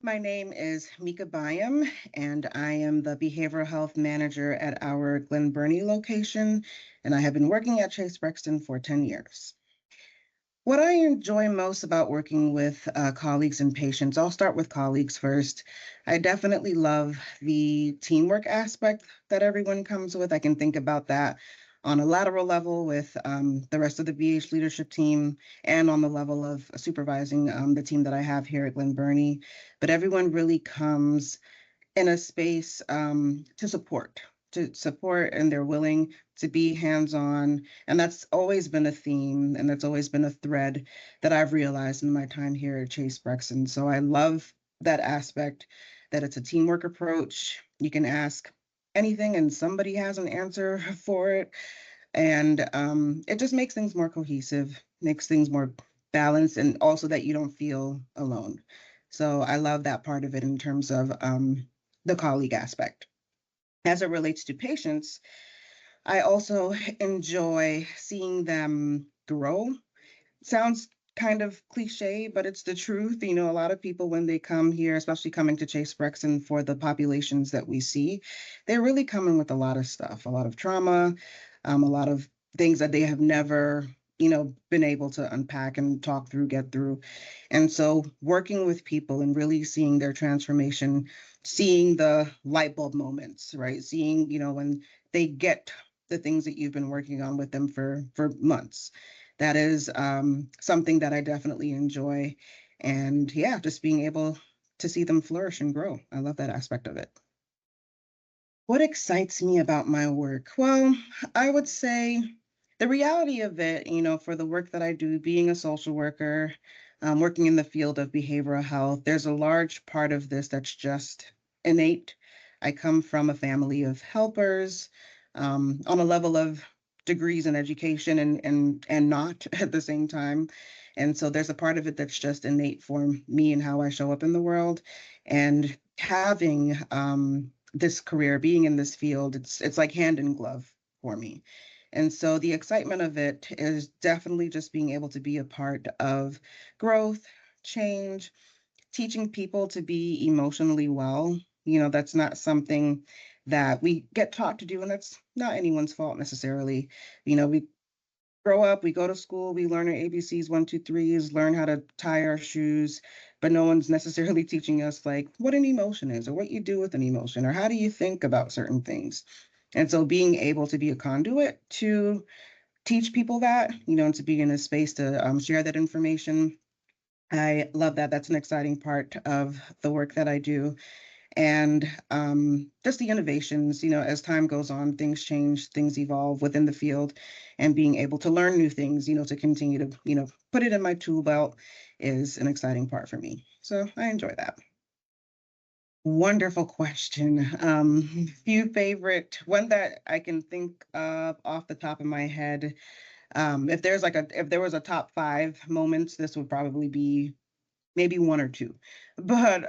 My name is Meika Byam, and I am the Behavioral Health Manager at our Glen Burnie location, and I have been working at Chase Brexton for 10 years. What I enjoy most about working with colleagues and patients, I'll start with colleagues first. I definitely love the teamwork aspect that everyone comes with. I can think about that on a lateral level with the rest of the BH leadership team and on the level of supervising the team that I have here at Glen Burnie. But everyone really comes in a space to support, and they're willing to be hands-on. And that's always been a theme, and that's always been a thread that I've realized in my time here at Chase Brexton. So I love that aspect, that it's a teamwork approach. You can ask anything and somebody has an answer for it. And it just makes things more cohesive, makes things more balanced, and also that you don't feel alone. So I love that part of it in terms of the colleague aspect. As it relates to patients, I also enjoy seeing them grow. Sounds kind of cliche, but it's the truth. A lot of people, when they come here, especially coming to Chase Brexton for the populations that we see, they're really coming with a lot of stuff, a lot of trauma, a lot of things that they have never, been able to unpack and talk through, get through. And so working with people and really seeing their transformation, seeing the light bulb moments, right? Seeing, when they get the things that you've been working on with them for months. That is something that I definitely enjoy. And yeah, just being able to see them flourish and grow. I love that aspect of it. What excites me about my work? Well, I would say the reality of it, for the work that I do, being a social worker, working in the field of behavioral health, there's a large part of this that's just innate. I come from a family of helpers on a level of degrees in education and not at the same time. And so there's a part of it that's just innate for me and how I show up in the world. And having this career, being in this field, it's like hand in glove for me. And so the excitement of it is definitely just being able to be a part of growth, change, teaching people to be emotionally well. That's not something that we get taught to do, and that's not anyone's fault necessarily. We grow up, we go to school, we learn our ABCs, one, two, threes, learn how to tie our shoes, but no one's necessarily teaching us like what an emotion is or what you do with an emotion or how do you think about certain things. And so being able to be a conduit to teach people that, and to be in a space to share that information. I love that. That's an exciting part of the work that I do. And just the innovations, as time goes on, things change, things evolve within the field, and being able to learn new things, to continue to, put it in my tool belt is an exciting part for me. So I enjoy that. Wonderful question. Few favorite, one that I can think of off the top of my head. If there was a top five moments, this would probably be maybe one or two. But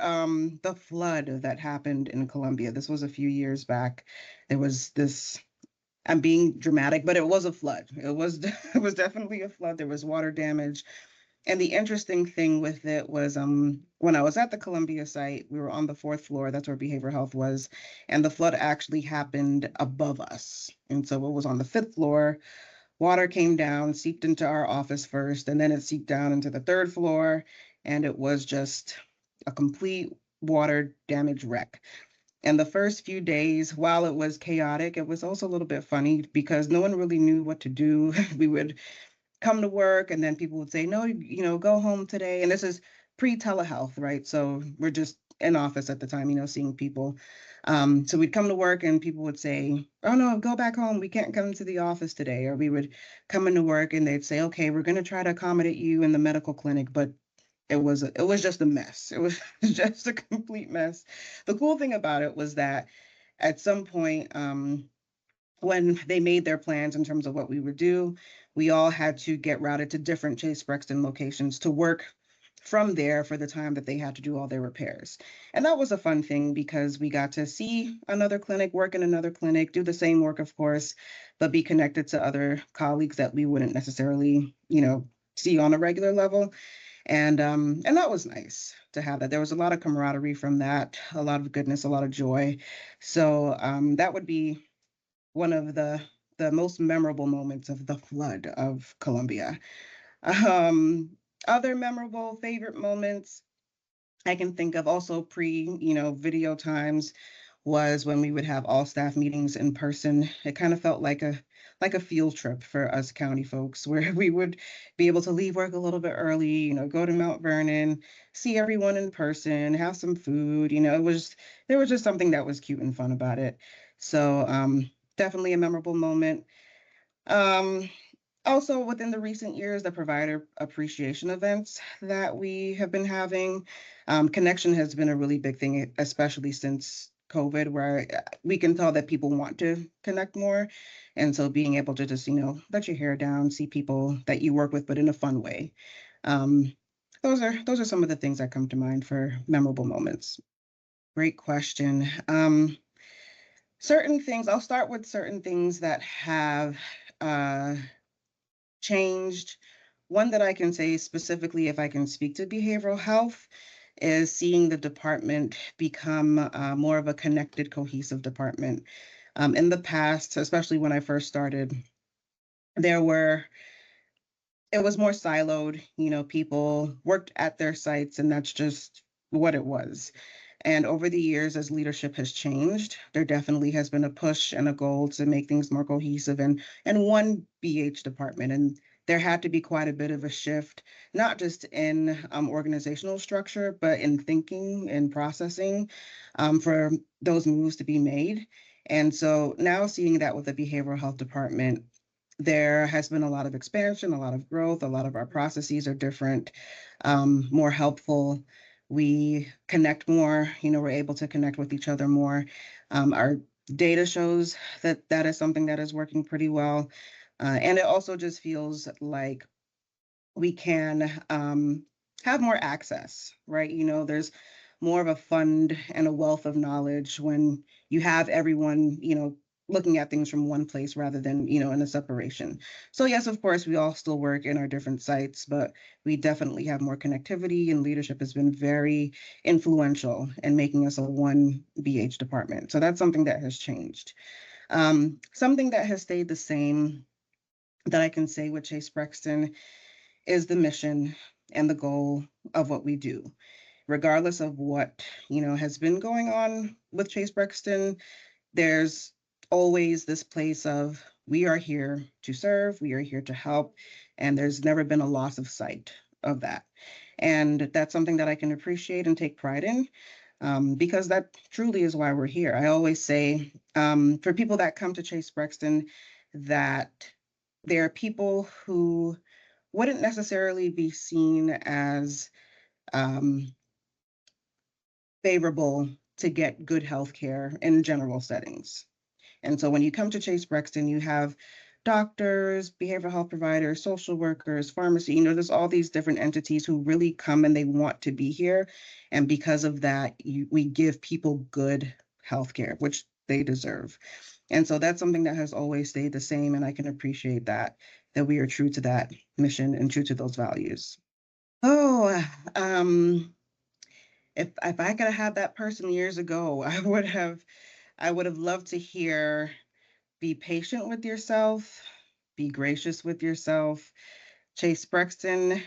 the flood that happened in Colombia, this was a few years back. There was this, I'm being dramatic, but it was a flood. It was it was definitely a flood. There was water damage. And the interesting thing with it was when I was at the Columbia site, we were on the fourth floor, that's where behavioral health was, and the flood actually happened above us. And so it was on the fifth floor. Water came down, seeped into our office first, and then it seeped down into the third floor, and it was just a complete water damage wreck. And the first few days, while it was chaotic, it was also a little bit funny because no one really knew what to do. We would come to work and then people would say, no, go home today. And this is pre-telehealth, right? So we're just in office at the time, seeing people. So we'd come to work and people would say, oh no, go back home. We can't come to the office today. Or we would come into work and they'd say, okay, we're going to try to accommodate you in the medical clinic, but it was just a mess. It was just a complete mess. The cool thing about it was that at some point, when they made their plans in terms of what we would do, we all had to get routed to different Chase Brexton locations to work from there for the time that they had to do all their repairs. And that was a fun thing because we got to see another clinic, work in another clinic, do the same work, of course, but be connected to other colleagues that we wouldn't necessarily, see on a regular level. And that was nice to have that. There was a lot of camaraderie from that, a lot of goodness, a lot of joy. So that would be one of the most memorable moments of the flood of Colombia. Um, Other memorable favorite moments I can think of also video times was when we would have all staff meetings in person. It kind of felt like a field trip for us county folks where we would be able to leave work a little bit early, go to Mount Vernon, see everyone in person, have some food. There was just something that was cute and fun about it. So definitely a memorable moment. Um, Also, within the recent years, the provider appreciation events that we have been having, connection has been a really big thing, especially since COVID, where we can tell that people want to connect more. And so being able to just, let your hair down, see people that you work with, but in a fun way. Um, those are some of the things that come to mind for memorable moments. Great question. Certain things, I'll start with certain things that have uh, changed. One that I can say specifically, if I can speak to behavioral health, is seeing the department become more of a connected, cohesive department. In the past, especially when I first started, there were it was more siloed. People worked at their sites, and that's just what it was. And over the years, as leadership has changed, there definitely has been a push and a goal to make things more cohesive and one BH department. And there had to be quite a bit of a shift, not just in organizational structure, but in thinking and processing for those moves to be made. And so now seeing that with the behavioral health department, there has been a lot of expansion, a lot of growth, a lot of our processes are different, more helpful. We connect more, we're able to connect with each other more. Our data shows that that is something that is working pretty well. And it also just feels like we can have more access, right? There's more of a fund and a wealth of knowledge when you have everyone, looking at things from one place rather than, in a separation. So yes, of course, we all still work in our different sites, but we definitely have more connectivity, and leadership has been very influential in making us a one BH department. So that's something that has changed. Something that has stayed the same that I can say with Chase Brexton is the mission and the goal of what we do. Regardless of what, has been going on with Chase Brexton, there's always this place of we are here to serve, we are here to help, and there's never been a loss of sight of that. And that's something that I can appreciate and take pride in, because that truly is why we're here. I always say, for people that come to Chase Brexton, that there are people who wouldn't necessarily be seen as um, favorable to get good health care in general settings. And so when you come to Chase Brexton, you have doctors, behavioral health providers, social workers, pharmacy, there's all these different entities who really come and they want to be here. And because of that, we give people good health care, which they deserve. And so that's something that has always stayed the same. And I can appreciate that we are true to that mission and true to those values. Oh, if I could have had that person years ago, I would have loved to hear, be patient with yourself, be gracious with yourself. Chase Brexton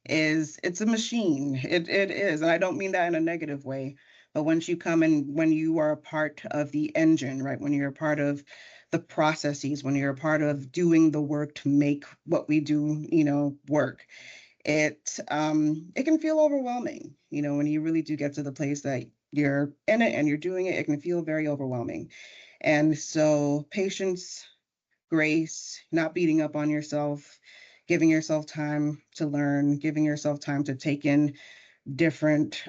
it's a machine. It is, and I don't mean that in a negative way. But once you come and when you are a part of the engine, right? When you're a part of the processes, when you're a part of doing the work to make what we do, work, it can feel overwhelming, when you really do get to the place that you're in it and you're doing it, it can feel very overwhelming. And so patience, grace, not beating up on yourself, giving yourself time to learn, giving yourself time to take in different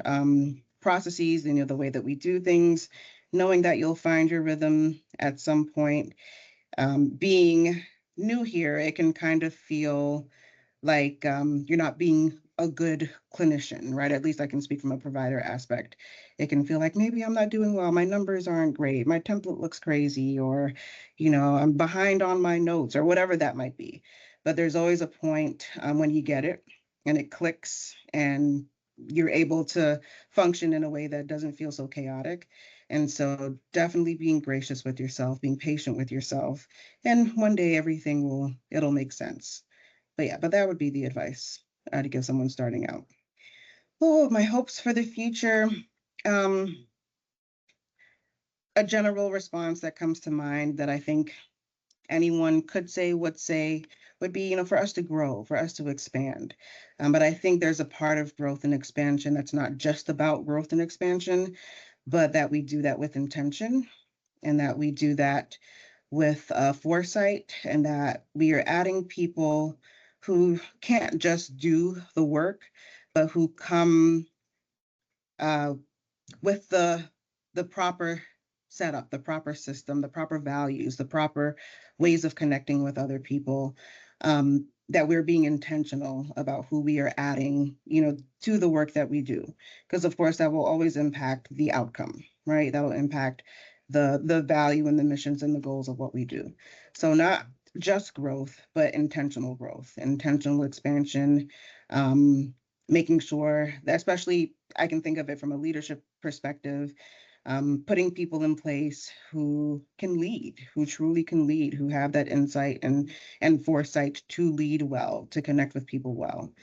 processes, the way that we do things, knowing that you'll find your rhythm at some point. Being new here, it can kind of feel like you're not being a good clinician, right? At least I can speak from a provider aspect. It can feel like maybe I'm not doing well, my numbers aren't great, my template looks crazy, or, I'm behind on my notes, or whatever that might be. But there's always a point when you get it and it clicks and you're able to function in a way that doesn't feel so chaotic. And so definitely being gracious with yourself, being patient with yourself, and one day everything it'll make sense. But yeah, but that would be the advice to give someone starting out. Oh, my hopes for the future. Um, a general response that comes to mind that I think anyone could say, would be, for us to grow, for us to expand. But I think there's a part of growth and expansion that's not just about growth and expansion, but that we do that with intention, and that we do that with foresight, and that we are adding people who can't just do the work, but who come uh, with the proper setup, the proper system, the proper values, the proper ways of connecting with other people, that we're being intentional about who we are adding, to the work that we do. Because of course that will always impact the outcome, right? That will impact the value and the missions and the goals of what we do. So not just growth, but intentional expansion, making sure that, especially I can think of it from a leadership perspective, putting people in place who can lead, who truly can lead, who have that insight and foresight to lead well, to connect with people well.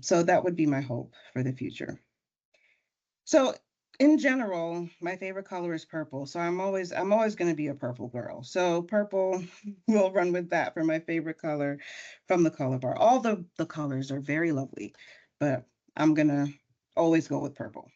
So that would be my hope for the future. So in general, my favorite color is purple. So I'm always going to be a purple girl. So purple, we'll run with that for my favorite color from the color bar. All the colors are very lovely, but I'm gonna always go with purple.